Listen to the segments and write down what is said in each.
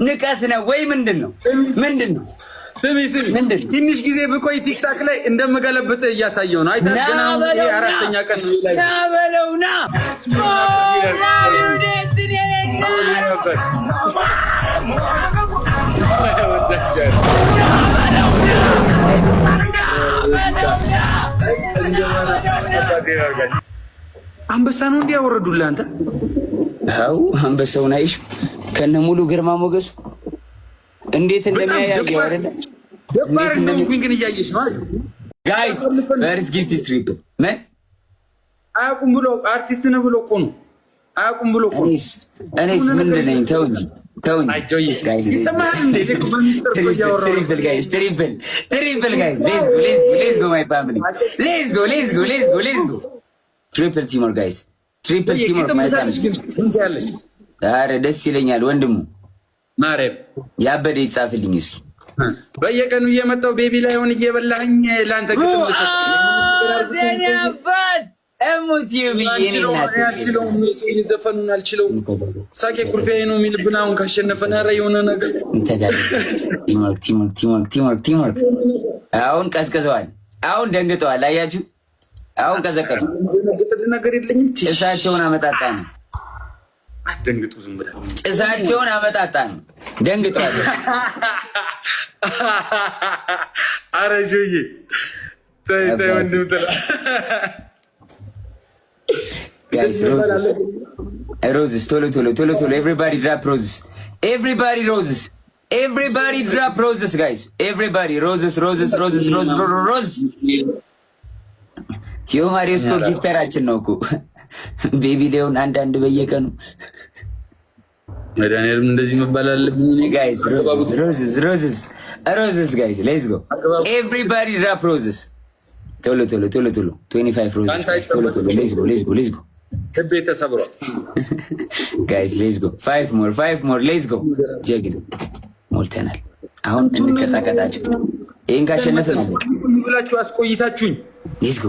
ንቀት ነው ወይ ምንድነው? ምንድነው? ትንሽ ጊዜ ብቆይ ቲክታክ ላይ እንደምገለብጥ እያሳየው ነው። አይታ ገና አራተኛ ቀን ነው ላይ ናበለውና አንበሳ ነው እንዲያወረዱልህ አንተ። አው አንበሳውን አይሽ ከነ ሙሉ ግርማ ሞገሱ እንዴት እንደሚያያየው አይደለ? ደፋር ነው ግን እያየሽ ነው አይደል? ጋይስ ቨርስ ጊፍት ስትሪፕ ማን አያውቁም ብሎ አርቲስት ነው ብሎ እኮ ነው። አያውቁም ብሎ እኮ እኔስ ምንድን ነኝ? ተው እንጂ ጋይስ ይሰማል እንዴ? ትሪፕል ጋይስ ትሪፕል ጋይስ ሌትስ ጎ ማይ ፋሚሊ ሌትስ ጎ ትሪፕል ቲምወርክ ጋይስ ትሪፕል ቲምወርክ ማይ ፋሚሊ። ኧረ ደስ ይለኛል ወንድሙ ማረብ ያበደ ይጻፍልኝ እስኪ በየቀኑ እየመጣው ቤቢ ላይ ሆነ እየበላኝ ላንተ ግጥም ዘኔ አባት እሙቲው ቢየኔናት ዘፈኑን አልችለውም። ሳቄ ኩርፊያዬ ነው የሚልብን አሁን ካሸነፈን ኧረ የሆነ ነገር ቲምወርክ አሁን ቀዝቅዘዋል። አሁን ደንግጠዋል። አያችሁ አሁን ቀዘቀዙ። ነገር የለኝም። እሳቸውን አመጣጣ ነው አትደንግጡ። ዝም ብለህ ጭሳቸውን አመጣጣ ነው። ደንግጠዋል። ኧረ ጆዬ ተይ ወንድም ተላ ጋይስ ሮዝስ ቶሎ ኤቭሪባዲ ድራፕ ሮዝስ ጋይስ ኤቭሪባዲ ሮዝስ የማሪዮስ እኮ ጊፍተራችን ነው እኮ ቤቢ ሊሆን አንዳንድ በየቀኑ መድኃኒዓለም እንደዚህ መባል አለብኝ። ጋይስ ሮዝስ ጋይስ ሌትስ ጎ ኤቭሪባዲ ድራፕ ሮዝስ ቶሎ 25 ሮዝስ ሌትስ ጎ ልቤ ተሰብሯል ጋይስ ሌትስ ጎ 5 ሞር ሌትስ ጎ ጀግን ሞልተናል። አሁን እንቀጣቀጣቸው። ይሄን ካሸነፍን አለቀ ብላችሁ አስቆይታችሁኝ ሌትስ ጎ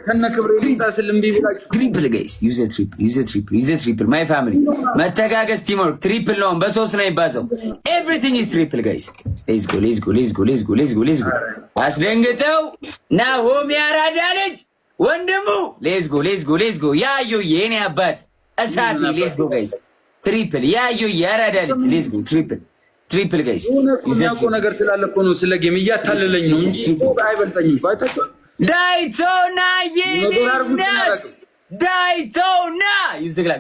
ከነክብሬ ልታስል እምቢ ብላችሁ ትሪፕል ጋይስ ዩዝ ትሪፕል ማይ ፋሚሊ መተጋገዝ ቲምወርክ ትሪፕል ነው። በሶስት ነው የሚባዛው። ኤቭሪቲንግ ኢዝ ትሪፕል ጋይስ ሌትስ ጎ አስደንግጠው ናሆም ያራዳ ልጅ ወንድሙ ሌትስ ጎ ያዩ የኔ አባት እሳት ሌትስ ጎ ጋይስ ትሪፕል ያዩ ያራዳ ልጅ ሌትስ ጎ ትሪፕል ጋይስ ይዘቁ ነገር ስላለ እኮ ነው ስለ ጌም እያታለለኝ ነው እንጂ አይበልጠኝም። ባይታችሁ ዳይቶና የኔናት ዳይቶና ይዘግላብ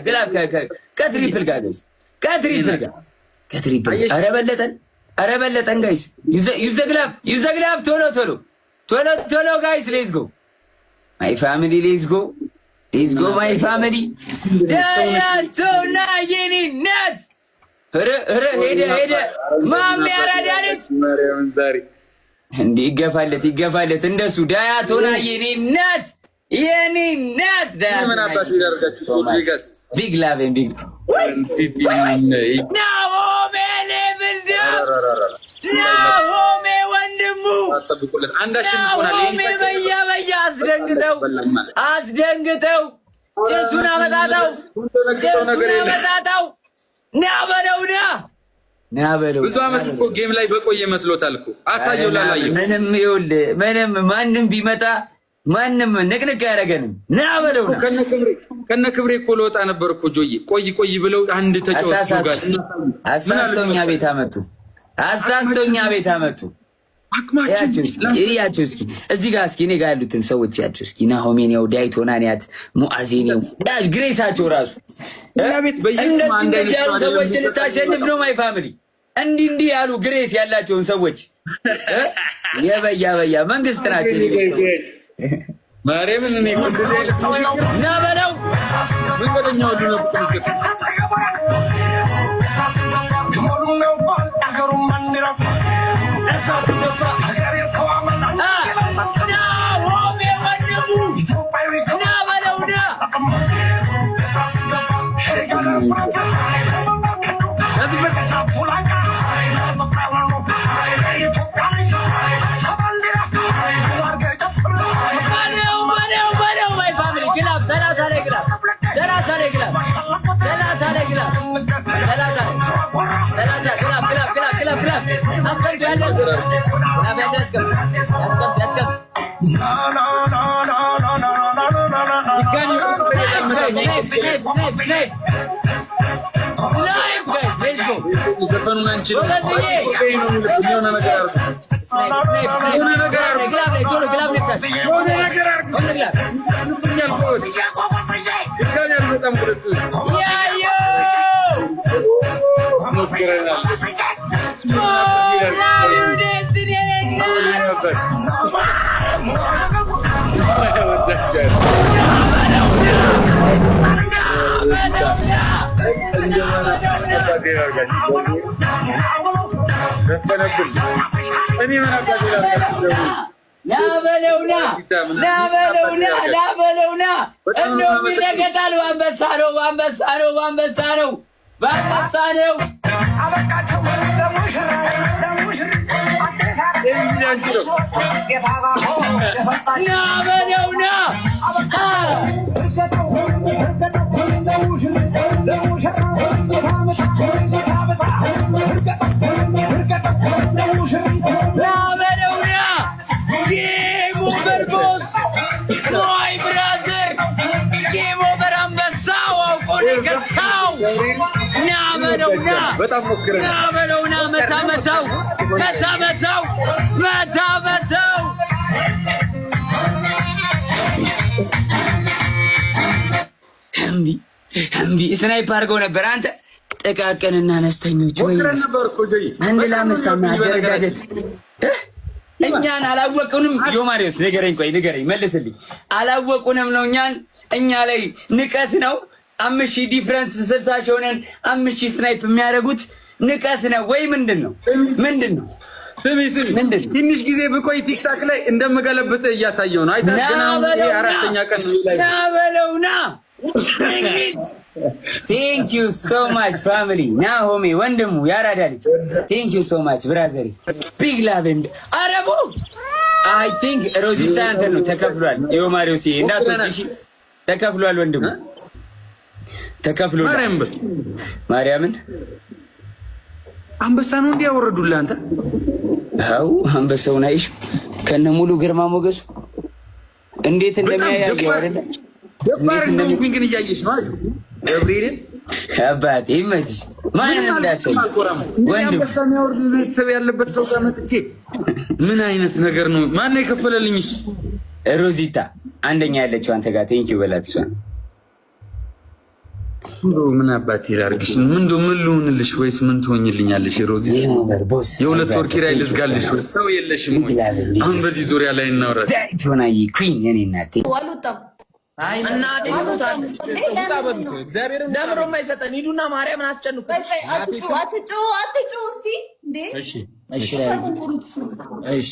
ግላብ ከትሪፕል ጋር ጋይስ ከትሪፕል ኧረ በለጠን ጋይስ ይዘግላብ ቶሎ ጋይስ ሌትስ ጎ ማይ ፋሚሊ ሌትስ ጎ ማይ ፋሚሊ ዳይቶና የኔናት ሄደ ማሜ ያራዳለች እንዴ ይገፋለት እንደሱ ዳያቶና የኔ ናት ቢግ ላቭ ቢግ ናሆሜ ወንድሙ ናሆሜ በያ አስደንግጠው ጭሱን አመጣጣው ናበለው ብዙ አመት እኮ ጌም ላይ በቆየ መስሎታል እኮ አሳየው ላላየው ምንም ማንም ቢመጣ ማንም ንቅንቅ ያደረገንም ናበለው ከነ ክብሬ እኮ ለወጣ ነበር እኮ ጆዬ ቆይ ብለው አንድ ተጫዋች ጋር አሳስተውኛ ቤት አመጡ ያቸው እስኪ እዚህ ጋር እስኪ እኔ ጋር ያሉትን ሰዎች ያቸው እስኪ ናሆሜኒያው ዳይቶናኒያት ሙአዜኒያው ግሬሳቸው ራሱ እንደዚህ ያሉ ሰዎችን ልታሸንፍ ነው ማይ ፋሚሊ እንዲህ ያሉ ግሬስ ያላቸውን ሰዎች የበያ መንግስት ናቸው ማርያምን እኔ ና በለው ወደኛው ነው ሰላሳ ስናይፕ አድርገው ነበር። አንተ ጥቃቅንና አነስተኞች ወይ አንድ ለአምስት አደረጃጀት እኛን አላወቁንም። ዮማሪዮስ ንገረኝ፣ ቆይ ንገረኝ፣ መልስልኝ። አላወቁንም ነው እኛ ላይ ንቀት ነው። 5000 ዲፍረንስ 60 ሺህ ሆነን 5000 ስናይፕ የሚያደርጉት ንቀት ነው ወይ ምንድን ነው? ትንሽ ጊዜ ብቆይ ቲክታክ ላይ እንደምገለብጥ እያሳየው ነው። አይታ ገና አራተኛ ቀን ላይ ናበለውና ቴንክ ዩ ሶ ማች ፋሚሊ ናሆሜ ወንድሙ ያራዳ ልጅ ቴንክ ዩ ሶ ማች ብራዘሪ ቢግ ላቭ ኤንድ አረቡ አይ ቲንክ ሮዚታ እንትን ነው ተከፍሏል። ዮማሪዮስ እንዳትወጪ ተከፍሏል። ወንድሙ ተከፍሏል። ማርያምን አንበሳ ነው እንዲያወረዱልህ አንተ። አው አንበሳውን አይሽ ከነ ሙሉ ግርማ ሞገሱ እንዴት እንደሚያያየው አይደለ? ደፋር ነው ግን እያየሽ ነው አይደል? ገብርኤልን አባቴ ይመችሽ። ማንንም እንዳሰኝ ወንድም ቤተሰብ ያለበት ሰው ጋር መጥቼ ምን አይነት ነገር ነው? ማን ነው የከፈለልኝ? ሮዚታ አንደኛ ያለችው አንተ ጋር ቴንኪው በላት። እሷ ምን አባቴ ላድርግሽ? ምን ልሁንልሽ? ወይስ ምን ትሆኝልኛለሽ? ሮዚታ የሁለት ወር ኪራይ ልዝጋልሽ? ወይ ሰው የለሽም ወይ? አሁን በዚህ ዙሪያ ላይ እናውራ። ዳይቶናይ ኩዊን የኔ እናቴ አይ እናቴ እግዚአብሔርን ደምሮ የማይሰጠን ሂዱና ማርያምን አስጨንቁ። አትጩ እስቲ እንዴ። እሺ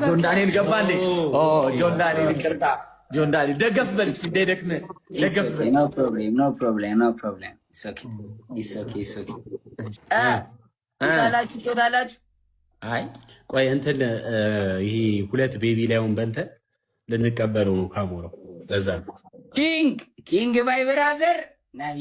ጆን ዳንኤል ገባ እንዴ? ኦ ጆን ዳንኤል ይቅርታ፣ ጆን ዳንኤል ደገፍ በል እስቲ ደክነ ደገፍ በል። ኖ ፕሮብሌም ኢትስ ኦኬ ታላችሁ። አይ ቆይ እንትን ይሄ ሁለት ቤቢ ላይውን በልተን ልንቀበለው ነው ካሞራው። ለዛ ኪንግ ባይ ብራዘር ናይ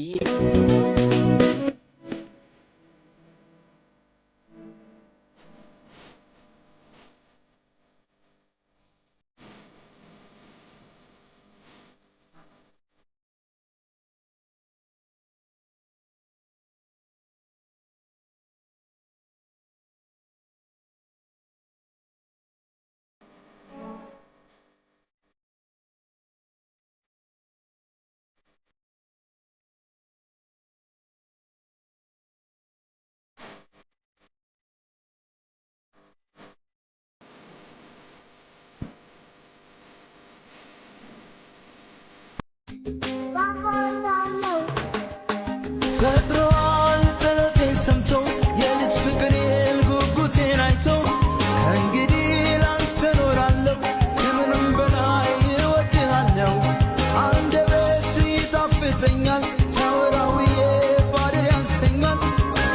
ፈጥሯል ጸሎቴን ሰምቶ የልጅ ፍቅሬን ጉጉቴን አይቶ ከእንግዲህ ላንተ ኖራለሁ ከምንም በላይ እወድሃለሁ። አንደበት ይጣፍጠኛል ሳወራውዬ ባድር ያንሰኛል።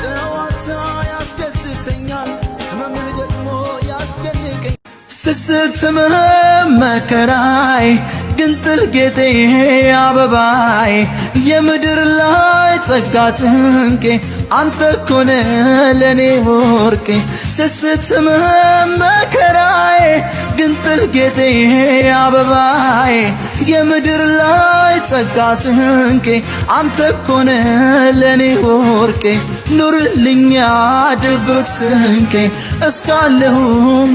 ጨዋታ ያስደስተኛል ህመምህ ደግሞ ያስጨንቀኝ። ስስትምህ መከራይ ግንጥል ጌጤ አበባይ የምድር ላይ ጸጋ ጭንቄ አንተ ኮነ ለኔ ወርቄ ስስትም መከራዬ ግንጥል ጌጤ አበባዬ የምድር ላይ ጸጋ ትንቄ አንተ ኮነ ለኔ ወርቄ ኑርልኛ ድብቅ ስንቄ እስካለሁም